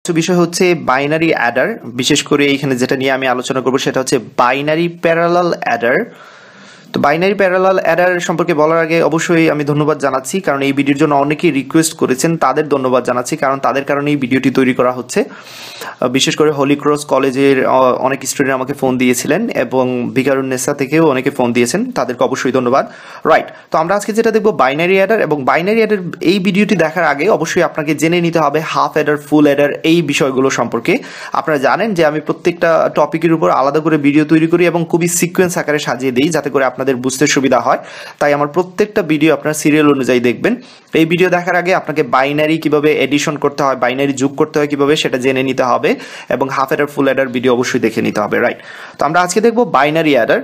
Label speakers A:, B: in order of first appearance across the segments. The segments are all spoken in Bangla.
A: বিষয় হচ্ছে বাইনারি অ্যাডার। বিশেষ করে এইখানে যেটা নিয়ে আমি আলোচনা করব সেটা হচ্ছে বাইনারি প্যারালাল অ্যাডার। তো বাইনারি প্যারালাল অ্যাডার সম্পর্কে বলার আগে অবশ্যই আমি ধন্যবাদ জানাচ্ছি, কারণ এই ভিডিওর জন্য অনেকেই রিকোয়েস্ট করেছেন, তাদের ধন্যবাদ জানাচ্ছি, কারণ তাদের কারণেই ভিডিওটি তৈরি করা হচ্ছে। বিশেষ করে হলি ক্রস কলেজের অনেক স্টুডেন্ট আমাকে ফোন দিয়েছিলেন এবং ভিকারুন্নেসা থেকেও অনেকে ফোন দিয়েছেন, তাদেরকে অবশ্যই ধন্যবাদ। রাইট, তো আমরা আজকে যেটা দেখবো বাইনারি অ্যাডার, এবং বাইনারি অ্যাডার এই ভিডিওটি দেখার আগে অবশ্যই আপনাকে জেনে নিতে হবে হাফ অ্যাডার, ফুল অ্যাডার এই বিষয়গুলো সম্পর্কে। আপনারা জানেন যে আমি প্রত্যেকটা টপিকের উপর আলাদা করে ভিডিও তৈরি করি এবং খুবই সিকোয়েন্স আকারে সাজিয়ে দিই, যাতে করে আপনাদের বুঝতে সুবিধা হয়। তাই আমার প্রত্যেকটা ভিডিও আপনার সিরিয়াল অনুযায়ী দেখবেন। এই ভিডিও দেখার আগে আপনাকে বাইনারি কিভাবে এডিশন করতে হয়, বাইনারি যোগ করতে হয় কিভাবে, সেটা জেনে নিতে হবে, এবং হাফ অ্যাডার, ফুল অ্যাডার ভিডিও অবশ্যই দেখে নিতে হবে। রাইট, তো আমরা আজকে দেখব বাইনারি অ্যাডার।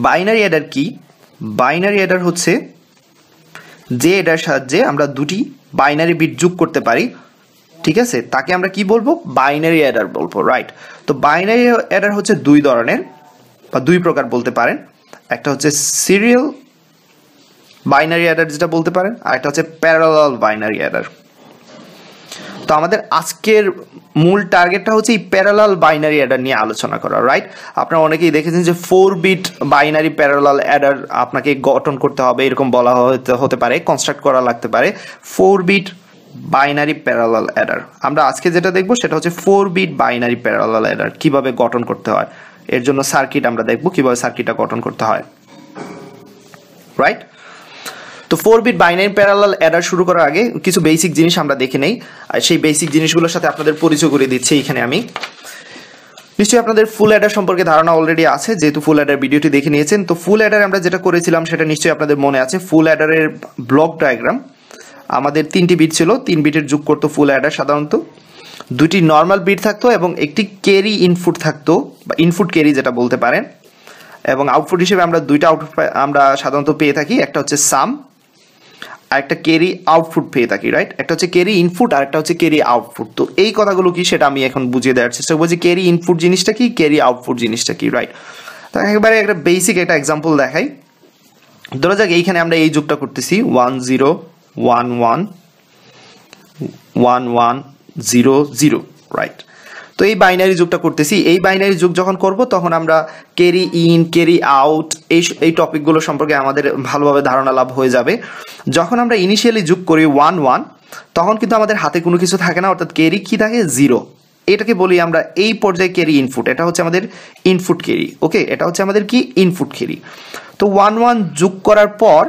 A: বাইনারি অ্যাডার কি? বাইনারি অ্যাডার হচ্ছে যে এটার সাহায্যে আমরা দুটি বাইনারি বিট যোগ করতে পারি, ঠিক আছে, তাকে আমরা কি বলবো? বাইনারি অ্যাডার বলবো। রাইট, তো বাইনারি অ্যাডার হচ্ছে দুই ধরনের বা দুই প্রকার বলতে পারেন। একটা হচ্ছে সিরিয়াল বাইনারি অ্যাডার যেটা বলতে পারেন, আর একটা হচ্ছে প্যারালাল বাইনারি অ্যাডার। তো আমাদের আজকের মূল টার্গেটটা হচ্ছে এই প্যারালাল বাইনারি অ্যাডার নিয়ে আলোচনা করা। রাইট, আপনারা অনেকেই দেখেছেন যে 4 বিট বাইনারি প্যারালাল অ্যাডার আপনাকে গঠন করতে হবে, এরকম বলা হতে পারে, কনস্ট্রাক্ট করা লাগতে পারে 4 বিট বাইনারি প্যারালাল অ্যাডার। আমরা আজকে যেটা দেখবো সেটা হচ্ছে 4 বিট বাইনারি প্যারালাল অ্যাডার কিভাবে গঠন করতে হয়, এর জন্য সার্কিট আমরা দেখবো কিভাবে সার্কিটটা গঠন করতে হয়। রাইট, তো 4 বিট বাইনারি প্যারালাল অ্যাডার শুরু করার আগে কিছু বেসিক জিনিস আমরা দেখে নেই, আর সেই বেসিক জিনিসগুলোর সাথে আপনাদের পরিচয় করে দিচ্ছি এখানে আমি। নিশ্চয়ই আপনাদের ফুল অ্যাডার সম্পর্কে ধারণা অলরেডি আছে, যেহেতু ফুল অ্যাডার ভিডিওটি দেখে নিয়েছেন। তো ফুল অ্যাডার আমরা যেটা করেছিলাম সেটা নিশ্চয়ই আপনাদের মনে আছে। ফুল অ্যাডারের ব্লক ডায়াগ্রাম, আমাদের 3টি বিট ছিল, 3 বিটের যোগ করতো ফুল অ্যাডার। সাধারণত 2টি নর্মাল বিট থাকতো এবং একটি ক্যারি ইনপুট থাকতো, বা ইনপুট ক্যারি যেটা বলতে পারেন, এবং আউটপুট হিসেবে আমরা দুইটা আউটপুট আমরা সাধারণত পেয়ে থাকি, একটা হচ্ছে সাম আর একটা ক্যারি আউটপুট পেয়ে থাকি। রাইট, একটা হচ্ছে ক্যারি ইনপুট আর একটা হচ্ছে ক্যারি আউটপুট। তো এই কথাগুলো কি সেটা আমি এখন বুঝিয়ে দেওয়ার চেষ্টা করবো যে ক্যারি ইনপুট জিনিসটা কি, ক্যারি আউটপুট জিনিসটা কি। রাইট, তো একেবারে একটা বেসিক একটা এক্সাম্পল দেখাই। ধরা যাক এইখানে আমরা এই যোগটা করতেছি 1 0 1 1 1 1 0 0। রাইট, তো এই বাইনারি যোগটা করতেছি। এই বাইনারি যোগ যখন করব তখন আমরা ক্যারি ইন, ক্যারি আউট এই টপিকগুলো সম্পর্কে আমাদের ভালোভাবে ধারণা লাভ হয়ে যাবে। যখন আমরা ইনিশিয়ালি যোগ করি 1 1, তখন কিন্তু আমাদের হাতে কোনো কিছু থাকে না, অর্থাৎ ক্যারি কি থাকে? 0। এটাকে বলি আমরা এই পর্যায়ে ক্যারি ইনপুট, এটা হচ্ছে আমাদের ইনপুট ক্যারি। ওকে, এটা হচ্ছে আমাদের কি? Input carry. তো 1 1 যোগ করার পর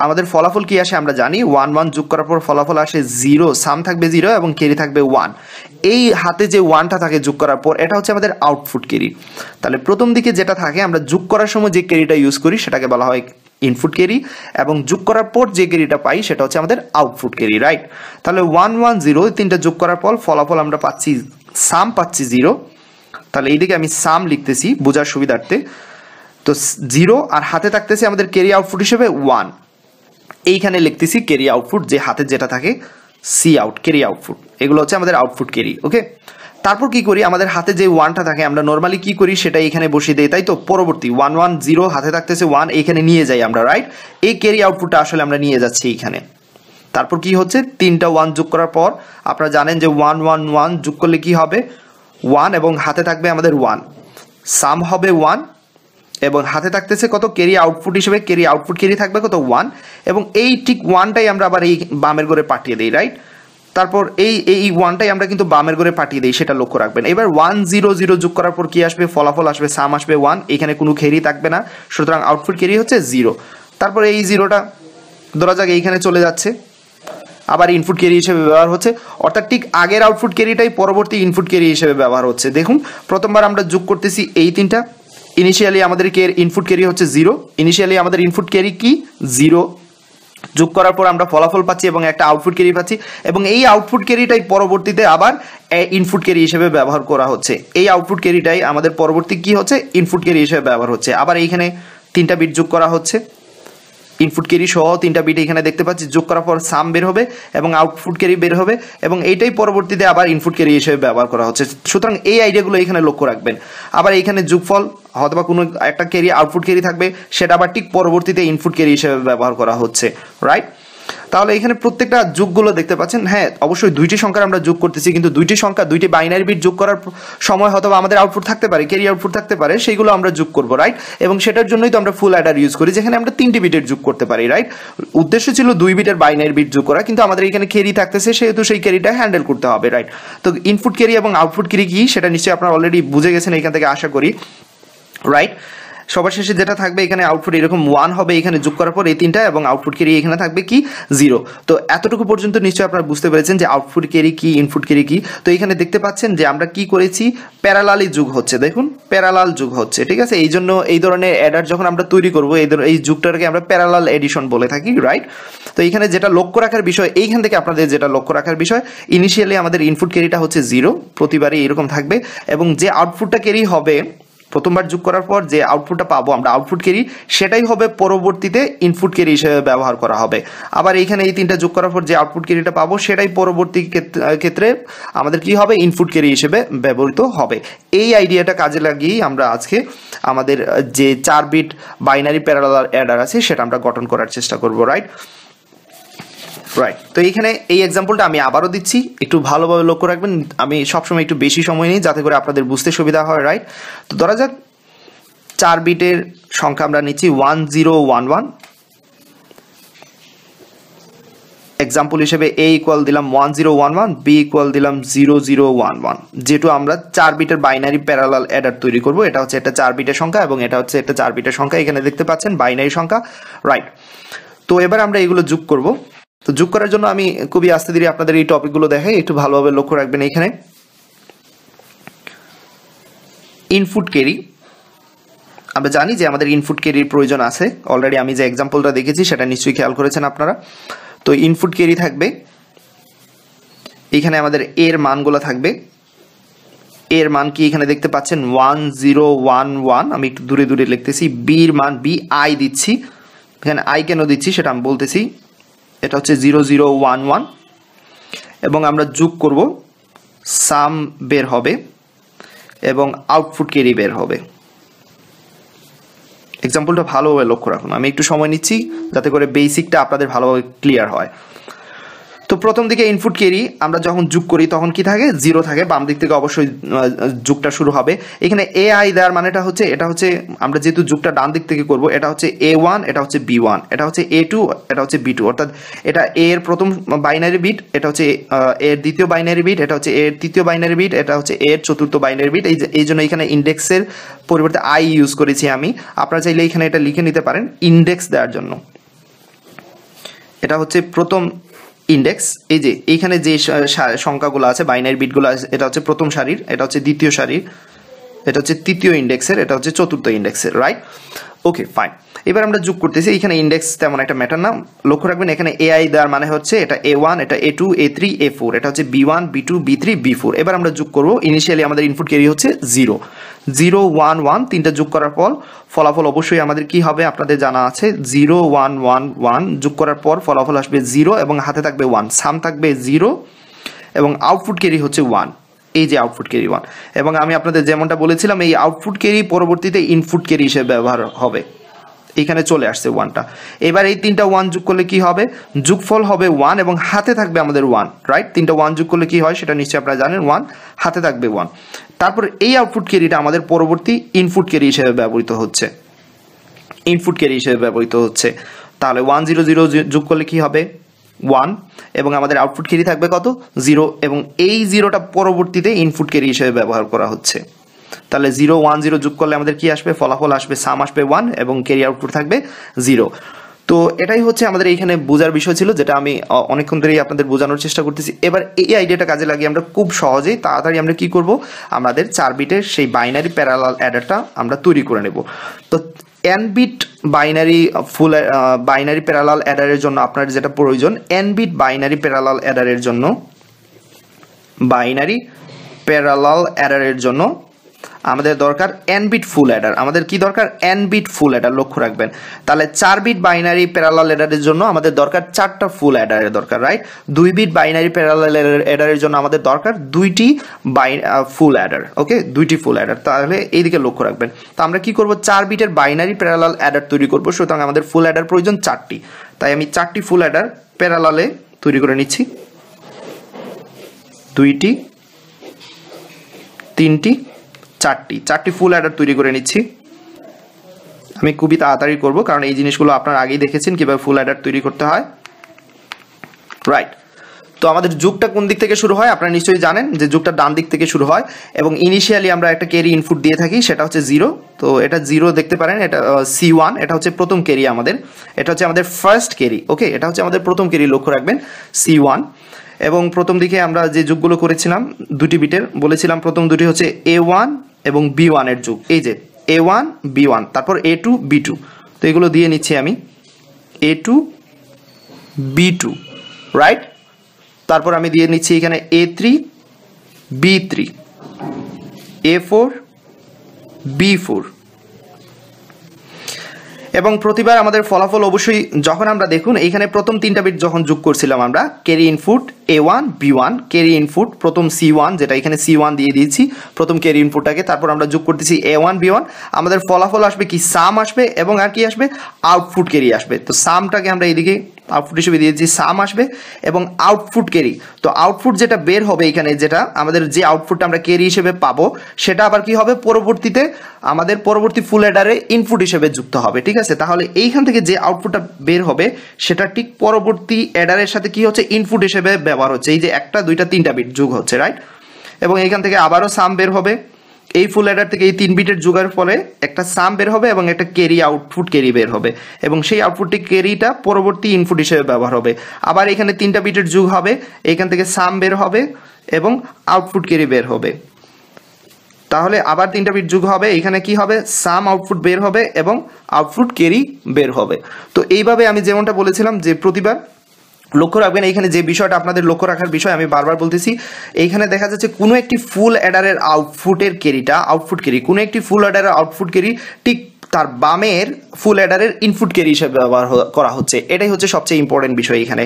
A: আমাদের ফলাফল কি আসে আমরা জানি। 1 1 যোগ করার পর ফলাফল আসে 0, সাম থাকবে 0 এবং ক্যারি থাকবে 1। এই হাতে যে 1টা থাকে যোগ করার পর, এটা হচ্ছে আমাদের আউটপুট ক্যারি। তাহলে প্রথম দিকে যেটা থাকে আমরা যোগ করার সময় যে ক্যারিটা ইউজ করি সেটাকে বলা হয় ইনপুট ক্যারি, এবং যোগ করার পর যে ক্যারিটা পাই সেটা হচ্ছে আমাদের আউটপুট ক্যারি। রাইট, তাহলে 1 1 0 তিনটা যোগ করার পর ফলাফল আমরা পাচ্ছি, সাম পাচ্ছি 0। তাহলে এইদিকে আমি সাম লিখতেছি বোঝার সুবিধার্থে। তো 0 আর হাতে থাকতেছে আমাদের ক্যারি আউটপুট হিসেবে 1। এইখানে লিখতেছি ক্যারি আউটপুট, যে হাতে যেটা থাকে সি আউট, ক্যারি আউটপুট, এগুলো হচ্ছে আমাদের আউটপুট ক্যারি। ওকে, তারপর কি করি? আমাদের হাতে যে 1টা থাকে আমরা নর্মালি কি করি সেটা এখানে বসিয়ে দিই, তাই তো। পরবর্তী 1 1 0 হাতে থাকতেছে 1, এইখানে নিয়ে যাই আমরা। রাইট, এই ক্যারি আউটপুটটা আসলে আমরা নিয়ে যাচ্ছি এইখানে। তারপর কি হচ্ছে? 3টা 1 যোগ করার পর আপনারা জানেন যে 1 1 1 যোগ করলে কি হবে? 1, এবং হাতে থাকবে আমাদের 1, সাম হবে 1, এবং হাতে থাকতেছে কত? ক্যারি আউটপুট হিসেবে ক্যারি আউটপুট ক্যারি থাকবে কত? 1, এবং এই ঠিক 1টাই আমরা আবার এই বামের ঘরে পাঠিয়ে দিই। রাইট, তারপর এই 1টাই আমরা কিন্তু বামের ঘরে পাঠিয়ে দিই, সেটা লক্ষ্য রাখবেন। এবার 1 0 0 যোগ করার পর কি আসবে? ফলাফল আসবে সাম আসবে 1, এখানে কোনো ক্যারি থাকবে না, সুতরাং আউটপুট ক্যারি হচ্ছে 0। তারপর এই 0টা ধরা যাক এইখানে চলে যাচ্ছে, আবার ইনপুট ক্যারি হিসেবে ব্যবহার হচ্ছে, অর্থাৎ ঠিক আগের আউটপুট ক্যারিটাই পরবর্তী ইনপুট ক্যারি হিসেবে ব্যবহার হচ্ছে। দেখুন, প্রথমবার আমরা যোগ করতেছি এই 3টা, ইনিশিয়ালি আমাদের ইনপুট ক্যারি হচ্ছে 0, ইনিশিয়ালি আমাদের ইনপুট ক্যারি কি? 0। যোগ করার পর আমরা ফলাফল পাচ্ছি এবং একটা আউটপুট ক্যারি পাচ্ছি, এবং এই আউটপুট ক্যারিটাই পরবর্তীতে আবার ইনপুট ক্যারি হিসেবে ব্যবহার করা হচ্ছে। এই আউটপুট ক্যারিটাই আমাদের পরবর্তী কি হচ্ছে? ইনপুট ক্যারি হিসেবে ব্যবহার হচ্ছে। আবার এইখানে 3টা বিট যোগ করা হচ্ছে, ইনপুট ক্যারি সহ 3টা বিট এখানে দেখতে পাচ্ছি, যোগ করার পর সাম বের হবে এবং আউটপুট ক্যারি বের হবে, এবং এইটাই পরবর্তীতে আবার ইনপুট ক্যারি হিসেবে ব্যবহার করা হচ্ছে। সুতরাং এই আইডিয়াগুলো এখানে লক্ষ্য রাখবেন। আবার এইখানে যোগফল অথবা কোনো একটা ক্যারি আউটপুট ক্যারি থাকবে, সেটা আবার ঠিক পরবর্তীতে ইনপুট ক্যারি হিসেবে ব্যবহার করা হচ্ছে। রাইট, তাহলে এখানে প্রত্যেকটা যোগগুলো দেখতে পাচ্ছেন, হ্যাঁ অবশ্যই দুইটি সংখ্যার আমরা যোগ করতেছি, কিন্তু দুইটি সংখ্যা দুইটি বাইনারি বিট যোগ করার সময় হয়তো আমাদের আউটপুট থাকতে পারে, ক্যারি আউটপুট থাকতে পারে, সেইগুলো আমরা যোগ করবো, রাইট? এবং সেটার জন্যই তো আমরা ফুল অ্যাডার ইউজ করি, যেখানে আমরা 3টি বিটের যোগ করতে পারি, রাইট? উদ্দেশ্য ছিল 2 বিটের বাইনারি বিট যোগ করা, কিন্তু আমাদের এখানে ক্যারি থাকতেছে, সেহেতু সেই ক্যারিটা হ্যান্ডেল করতে হবে, রাইট? তো ইনপুট ক্যারি এবং আউটপুট ক্যারি কি সেটা নিশ্চয়ই আপনারা অলরেডি বুঝে গেছেন এখান থেকে আশা করি, রাইট? সবার শেষে যেটা থাকবে এখানে আউটপুট এরকম 1 হবে এখানে যোগ করার পর এই 3টা, এবং আউটপুট ক্যারি এখানে থাকবে কি 0। তো এতটুকু পর্যন্ত নিশ্চয়ই আপনারা বুঝতে পেরেছেন যে আউটপুট ক্যারি কি, ইনপুট ক্যারি কি। তো এখানে দেখতে পাচ্ছেন যে আমরা কি করেছি, প্যারালালি যোগ হচ্ছে, দেখুন প্যারালাল যোগ হচ্ছে, ঠিক আছে? এই জন্য এই ধরনের অ্যাডার যখন আমরা তৈরি করবো এই যুগটাকে আমরা প্যারালাল এডিশন বলে থাকি, রাইট? তো এখানে যেটা লক্ষ্য রাখার বিষয়, এইখান থেকে আপনাদের যেটা লক্ষ্য রাখার বিষয়, ইনিশিয়ালি আমাদের ইনপুট ক্যারিটা হচ্ছে 0, প্রতিবারই এরকম থাকবে, এবং যে আউটপুটটা ক্যারি হবে প্রথমবার যোগ করার পর যে আউটপুটটা পাবো আমরা আউটপুট ক্যারি, সেটাই হবে পরবর্তীতে ইনপুট ক্যারি হিসেবে ব্যবহার করা হবে। আবার এইখানে এই 3টা যোগ করার পর যে আউটপুট ক্যারিটা পাবো সেটাই পরবর্তী ক্ষেত্রে আমাদের কি হবে, ইনপুট ক্যারি হিসেবে ব্যবহৃত হবে। এই আইডিয়াটা কাজে লাগিয়েই আমরা আজকে আমাদের যে 4 বিট বাইনারি প্যারালাল অ্যাডার আছে সেটা আমরা গঠন করার চেষ্টা করব, রাইট? রাইট। তো এইখানে এই এক্সাম্পলটা আমি আবারও দিচ্ছি, একটু ভালোভাবে লক্ষ্য রাখবেন, আমি সবসময় একটু বেশি সময় নিই যাতে করে আপনাদের বুঝতে সুবিধা হয়, রাইট? তো ধরা যাক 4 বিটের সংখ্যা আমরা নিচ্ছি 1011, এক্সাম্পল হিসেবে a ইকুয়াল দিলাম 1011, b ইকুয়াল দিলাম 0011, যেহেতু আমরা 4 বিটের বাইনারি প্যারালাল অ্যাডার তৈরি করব। এটা হচ্ছে একটা 4 বিটের সংখ্যা এবং এটা হচ্ছে একটা 4 বিটের সংখ্যা, এখানে দেখতে পাচ্ছেন বাইনারি সংখ্যা, রাইট? তো এবার আমরা এগুলো যোগ করব। তো যোগ করার জন্য আমি খুবই আস্তে ধীরে আপনাদের এই টপিকগুলো দেখাই, একটু ভালোভাবে লক্ষ্য রাখবেন। এখানে ইনপুট ক্যারি, আমরা জানি যে আমাদের ইনপুট ক্যারির প্রয়োজন আছে, অলরেডি আমি যে এক্সাম্পলটা দেখেছি সেটা নিশ্চয়ই খেয়াল করেছেন আপনারা। তো ইনপুট ক্যারি থাকবে, এখানে আমাদের এর মানগুলো থাকবে, এর মান কি এখানে দেখতে পাচ্ছেন 1011, আমি একটু দূরে দূরে লিখতেছি, বির মান বি আই দিচ্ছি, এখানে আই কেন দিচ্ছি সেটা আমি বলতেছি, এটা হচ্ছে 0011, এবং আমরা যোগ করব, সাম বের হবে এবং আউটপুট ক্যারি বের হবে। এক্সাম্পলটা ভালোভাবে লক্ষ্য রাখুন, আমি একটু সময় নিচ্ছি যাতে করে বেসিকটা আপনাদের ভালোভাবে ক্লিয়ার হয়। তো প্রথম দিকে ইনপুট ক্যারি আমরা যখন যোগ করি তখন কি থাকে, 0 থাকে, বাম দিক থেকে অবশ্যই যোগটা শুরু হবে। এখানে এ আই দেওয়ার মানেটা হচ্ছে, এটা হচ্ছে আমরা যেহেতু যোগটা ডান দিক থেকে করব, এটা হচ্ছে A1, এটা হচ্ছে B1, এটা হচ্ছে A2, এটা হচ্ছে B2, অর্থাৎ এটা A এর প্রথম বাইনারি বিট, এটা হচ্ছে A এর দ্বিতীয় বাইনারি বিট, এটা হচ্ছে A এর তৃতীয় বাইনারি বিট, এটা হচ্ছে A এর চতুর্থ বাইনারি বিট। এই জন্য এখানে ইন্ডেক্সের পরিবর্তে আই ইউজ করেছি আমি, আপনারা চাইলে এখানে এটা লিখে নিতে পারেন ইন্ডেক্স দেওয়ার জন্য। এটা হচ্ছে প্রথম ইন্ডেক্স, এই যে এইখানে যে সংখ্যাগুলো আছে বাইনারি বিটগুলো আছে, এটা হচ্ছে প্রথম সারির, এটা হচ্ছে দ্বিতীয় সারির, এটা হচ্ছে তৃতীয় ইন্ডেক্সের, এটা হচ্ছে চতুর্থ ইন্ডেক্সের, রাইট? Okay fine. এবার আমরা যোগ করতেছি, এখানে ইন্ডেক্স তেমন একটা ম্যাটার না, লক্ষ্য রাখবেন এখানে এআই দেওয়ার মানে হচ্ছে এটা A1, এটা A2, A3, A4, এটা হচ্ছে B1, B2, B3, B4। এবার আমরা যোগ করব, ইনিশিয়ালি আমাদের ইনপুট ক্যারি হচ্ছে 0, 0, 1, 1, তিনটা যোগ করার পর ফলাফল অবশ্যই আমাদের কি হবে আপনাদের জানা আছে, 0, 1, 1, 1, যোগ করার পর ফলাফল আসবে 0 এবং হাতে থাকবে 1, সাম থাকবে 0 এবং আউটপুট ক্যারি হচ্ছে 1, এই যে আউটপুট ক্যারি 1। এবং আমি আপনাদের যেমনটা বলেছিলাম এই আউটপুট ক্যারি পরবর্তীতে ইনপুট ক্যারি হিসেবে ব্যবহার হবে, এখানে চলে আসছে 1টা। এবার এই 3টা 1 যোগ করলে কি হবে, যোগফল হবে 1 এবং হাতে থাকবে আমাদের 1, রাইট? 3টা 1 যোগ করলে কি হয় সেটা নিশ্চয়ই আপনারা জানেন, 1 হাতে থাকবে 1। তারপর এই আউটপুট ক্যারিটা আমাদের পরবর্তী ইনপুট ক্যারি হিসেবে ব্যবহৃত হচ্ছে, ইনপুট ক্যারি হিসেবে ব্যবহৃত হচ্ছে। তাহলে 1 0 0 যোগ করলে কি হবে 1 এবং আমাদের আউটপুট ক্যারি থাকবে কত 0, এবং এই 0টা পরবর্তীতে ইনপুট ক্যারি হিসেবে ব্যবহার করা হচ্ছে। তাহলে 0 1 0 যোগ করলে আমাদের কি আসবে, ফলাফল আসবে, সাম আসবে 1 এবং ক্যারি আউটপুট থাকবে 0। তো এটাই হচ্ছে আমাদের এইখানে বোঝার বিষয় ছিল, যেটা আমি অনেকক্ষণ ধরেই আপনাদের বোঝানোর চেষ্টা করতেছি। এবার এই আইডিয়াটা কাজে লাগিয়ে আমরা খুব সহজেই তাড়াতাড়ি আমরা কি করব, আমাদের 4 বিটের সেই বাইনারি প্যারালাল অ্যাডারটা আমরা তৈরি করে নেব। তো n বিট বাইনারি ফুল বাইনারি প্যারালাল অ্যাডারের জন্য আপনার যেটা প্রয়োজন, n বিট বাইনারি প্যারালাল অ্যাডারের জন্য, বাইনারি প্যারালাল অ্যাডারের জন্য আমাদের দরকার n বিট ফুল অ্যাডার। আমাদের কি দরকার? n বিট ফুল অ্যাডার, লক্ষ্য রাখবেন। তাহলে 4 বিট বাইনারি প্যারালাল অ্যাডারের জন্য আমাদের দরকার 4টা ফুল অ্যাডারের দরকার, রাইট? 2 বিট বাইনারি প্যারালাল অ্যাডারের জন্য আমাদের দরকার 2টি ফুল অ্যাডার, ওকে, 2টি ফুল অ্যাডার। তাহলে এইদিকে লক্ষ্য রাখবেন। তো আমরা কি করব? 4 বিটের বাইনারি প্যারালাল অ্যাডার তৈরি করব, সুতরাং আমাদের ফুল অ্যাডার প্রয়োজন 4টি। তাই আমি 4টি ফুল অ্যাডার প্যারালালে তৈরি করে নিচ্ছি, 2টি, 3টি, 4টি ফুল অ্যাডার তৈরি করে নিচ্ছি। আমি খুবই তাড়াতাড়ি করব, কারণ এই জিনিসগুলো আপনারা আগেই দেখেছেন কিভাবে ফুল অ্যাডার তৈরি করতে হয়, রাইট? তো আমাদের যুগটা কোন দিক থেকে শুরু হয়? আপনারা নিশ্চয়ই জানেন যে যুগটা ডান দিক থেকে শুরু হয়, এবং ইনিশিয়ালি আমরা একটা ক্যারি ইনপুট দিয়ে থাকি, সেটা হচ্ছে 0। তো এটা 0 দেখতে পারেন, এটা C1, এটা হচ্ছে প্রথম ক্যারি আমাদের, এটা হচ্ছে আমাদের ফার্স্ট ক্যারি, ওকে, এটা হচ্ছে আমাদের প্রথম ক্যারি, লক্ষ্য রাখবেন C1। এবং প্রথম দিকে আমরা যে যুগগুলো করেছিলাম 2টি বিটের, বলেছিলাম প্রথম দুটি হচ্ছে A1 এবং B1 এর যুগ, এই যে A1 B1, তারপর A2 B2। তো এগুলো দিয়ে নিচ্ছি আমি, A2 B2, রাইট? তারপর আমি দিয়ে নিচ্ছি এখানে A3 B3, A4 B4। এবং প্রতিবার আমাদের ফলাফল অবশ্যই, যখন আমরা দেখুন এইখানে প্রথম 3টা বিট যখন যোগ করছিলাম আমরা, carry input A1 B1, carry input প্রথম C1, যেটা এখানে C1 দিয়ে দিয়েছি প্রথম ক্যারি ইনপুটটাকে, তারপর আমরা যোগ করতেছি A1 B1, আমাদের ফলাফল আসবে কি? সাম আসবে, এবং আর কি আসবে? আউটপুট ক্যারি আসবে। তো সামটাকে আমরা এইদিকে আউটপুট হিসেবে দিয়েছি, সাম আসবে এবং আউটপুট ক্যারি। তো আউটপুট যেটা বের হবে এখানে, যেটা আমাদের যে আউটপুটটা আমরা ক্যারি হিসেবে পাবো, সেটা আবার কি হবে? পরবর্তীতে আমাদের পরবর্তী ফুল অ্যাডারে ইনপুট হিসেবে যুক্ত হবে, ঠিক আছে? তাহলে এইখান থেকে যে আউটপুটটা বের হবে সেটা ঠিক পরবর্তী অ্যাডারের সাথে কি হচ্ছে? ইনপুট হিসেবে ব্যবহার হচ্ছে, এই যে 1টা 2টা 3টা বিট যোগ হচ্ছে, রাইট? এবং এইখান থেকে আবারও সাম বের হবে, এই ফুল অ্যাডার থেকে এই 3 বিটের যোগের ফলে একটা সাম বের হবে এবং একটা ক্যারি, আউটপুট ক্যারি বের হবে, এবং সেই আউটপুটটি ক্যারিটা পরবর্তী ইনপুট হিসেবে ব্যবহার হবে। আবার এখানে 3টা বিটের যোগ হবে, এখান থেকে সাম বের হবে এবং আউটপুট ক্যারি বের হবে। তাহলে আবার 3টা বিট যোগ হবে, এখানে কি হবে? সাম আউটপুট বের হবে এবং আউটপুট ক্যারি বের হবে। তো এইভাবে আমি যেমনটা বলেছিলাম যে প্রতিবার লক্ষ্য রাখবেন, এইখানে যে বিষয়টা আপনাদের লক্ষ্য রাখার বিষয়, আমি বারবার বলতেছি, এইখানে দেখা যাচ্ছে কোনো একটি ফুল অ্যাডারের আউটপুটের ক্যারিটা, আউটপুট ক্যারি, কোনো একটি ফুল অ্যাডারের আউটপুট ক্যারি ঠিক তার বামের ফুল অ্যাডারের ইনপুট ক্যারি হিসেবে ব্যবহার করা হচ্ছে। এটাই হচ্ছে সবচেয়ে ইম্পর্টেন্ট বিষয়। এখানে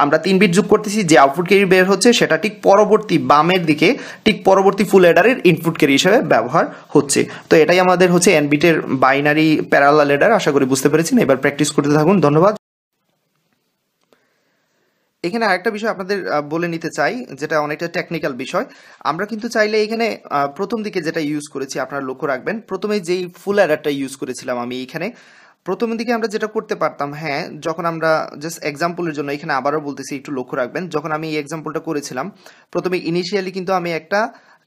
A: আমরা 3 বিট যোগ করতেছি, যে আউটপুট ক্যারি বের হচ্ছে সেটা ঠিক পরবর্তী বামের দিকে, ঠিক পরবর্তী ফুল অ্যাডারের ইনপুট ক্যারি হিসেবে ব্যবহার হচ্ছে। তো এটাই আমাদের হচ্ছে n বিটের বাইনারি প্যারালাল অ্যাডার। আশা করি বুঝতে পেরেছেন। এবার প্র্যাকটিস করতে থাকুন। ধন্যবাদ। এখানে আরেকটা বিষয় আপনাদের বলে নিতে চাই, যেটা অনেকটা টেকনিক্যাল বিষয়। আমরা কিন্তু চাইলে এখানে প্রথম দিকে যেটা ইউজ করেছি, আপনারা লক্ষ্য রাখবেন, প্রথমে যেই ফুল অ্যাডারটা ইউজ করেছিলাম আমি এখানে, প্রথম দিকে আমরা যেটা করতে পারতাম, হ্যাঁ, যখন আমরা জাস্ট এক্সাম্পলের জন্য এখানে আবারও বলতেছি, একটু লক্ষ্য রাখবেন, যখন আমি এই এক্সাম্পলটা করেছিলাম, প্রথমে ইনিশিয়ালি কিন্তু আমি একটা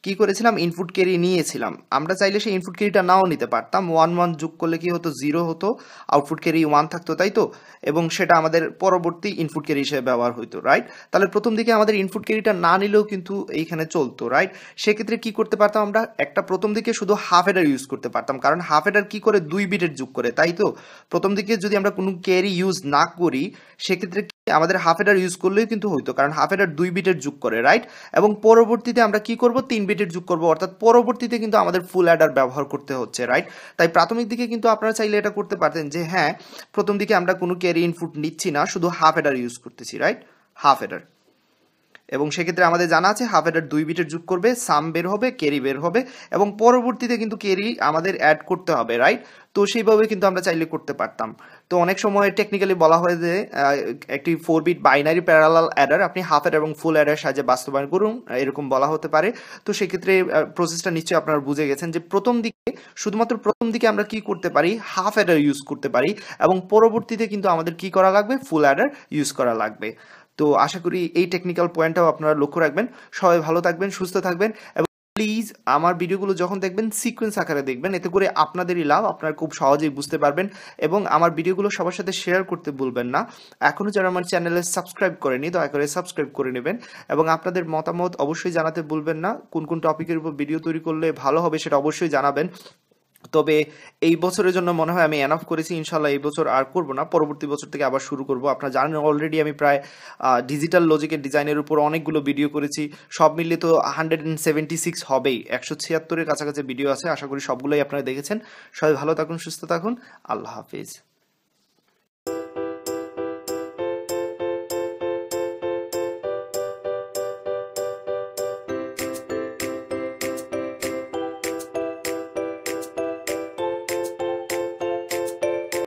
A: কি করেছিলাম? ইনপুট ক্যারি নিয়েছিলাম। আমরা চাইলে সেই ইনপুট ক্যারিটা নাও নিতে পারতাম। 1 1 যোগ করলে কি হতো? 0 হতো, আউটপুট ক্যারি 1 থাকতো, তাই তো? এবং সেটা আমাদের পরবর্তী ইনপুট ক্যারি হিসেবে ব্যবহার হইতো, রাইট? তাহলে প্রথম দিকে আমাদের ইনপুট ক্যারিটা না নিলেও কিন্তু এইখানে চলতো, রাইট? সেক্ষেত্রে কি করতে পারতাম? আমরা একটা প্রথম দিকে শুধু হাফ হেডার ইউজ করতে পারতাম, কারণ হাফ হেডার কি করে? 2 বিটের যোগ করে, তাই তো? প্রথম দিকে যদি আমরা কোনো ক্যারি ইউজ না করি, সেক্ষেত্রে আমাদের হাফ হেডার ইউজ করলেও কিন্তু হইতো, কারণ হাফ হেডার 2 বিটের যোগ করে, রাইট? এবং পরবর্তীতে আমরা কি করব? 3 বিটের যোগ করব, অর্থাৎ পরবর্তীতে কিন্তু আমাদের ফুল অ্যাডার ব্যবহার করতে হচ্ছে, রাইট? তাই প্রাথমিক দিকে কিন্তু আপনারা চাইলে এটা করতে পারতেন যে হ্যাঁ, প্রথম দিকে আমরা কোনো ক্যারি ইনপুট নিচ্ছি না, শুধু হাফ হেডার ইউজ করতেছি, রাইট? Half header. এবং সেক্ষেত্রে আমাদের জানা আছে হাফ হেডার 2 বিটের যোগ করবে, সাম বের হবে, ক্যারি বের হবে, এবং পরবর্তীতে কিন্তু ক্যারি আমাদের অ্যাড করতে হবে, রাইট? তো সেইভাবে কিন্তু আমরা চাইলে করতে পারতাম। তো অনেক সময় টেকনিক্যালি বলা হয় যে একটি 4 বিট বাইনারি প্যারালাল অ্যাডার আপনি হাফ অ্যাডার এবং ফুল অ্যাডার সাহায্যে বাস্তবায়ন করুন, এরকম বলা হতে পারে। তো সেক্ষেত্রে প্রসেসটা নিশ্চয়ই আপনারা বুঝে গেছেন যে প্রথম দিকে, শুধুমাত্র প্রথম দিকে আমরা কি করতে পারি? হাফ অ্যাডার ইউজ করতে পারি, এবং পরবর্তীতে কিন্তু আমাদের কি করা লাগবে? ফুল অ্যাডার ইউজ করা লাগবে। তো আশা করি এই টেকনিক্যাল পয়েন্টটাও আপনারা লক্ষ্য রাখবেন। সবাই ভালো থাকবেন, সুস্থ থাকবেন, এবং প্লিজ আমার ভিডিওগুলো যখন দেখবেন সিকোয়েন্স আকারে দেখবেন, এতে করে আপনাদেরই লাভ, আপনারা খুব সহজেই বুঝতে পারবেন। এবং আমার ভিডিওগুলো সবার সাথে শেয়ার করতে ভুলবেন না। এখনও যারা আমার চ্যানেলে সাবস্ক্রাইব করেনি, দয়া করে সাবস্ক্রাইব করে নেবেন, এবং আপনাদের মতামত অবশ্যই জানাতে ভুলবেন না। কোন কোন টপিকের উপর ভিডিও তৈরি করলে ভালো হবে সেটা অবশ্যই জানাবেন। তবে এই বছরের জন্য মনে হয় আমি এনাফ করেছি, ইনশাল্লাহ এই বছর আর করব না, পরবর্তী বছর থেকে আবার শুরু করব। আপনারা জানেন অলরেডি আমি প্রায় ডিজিটাল লজিকের ডিজাইনের উপর অনেকগুলো ভিডিও করেছি, সব মিলিয়ে তো 176 হবেই, 176-এর কাছাকাছি ভিডিও আছে, আশা করি সবগুলোই আপনারা দেখেছেন। সবাই ভালো থাকুন, সুস্থ থাকুন, আল্লাহ হাফিজ।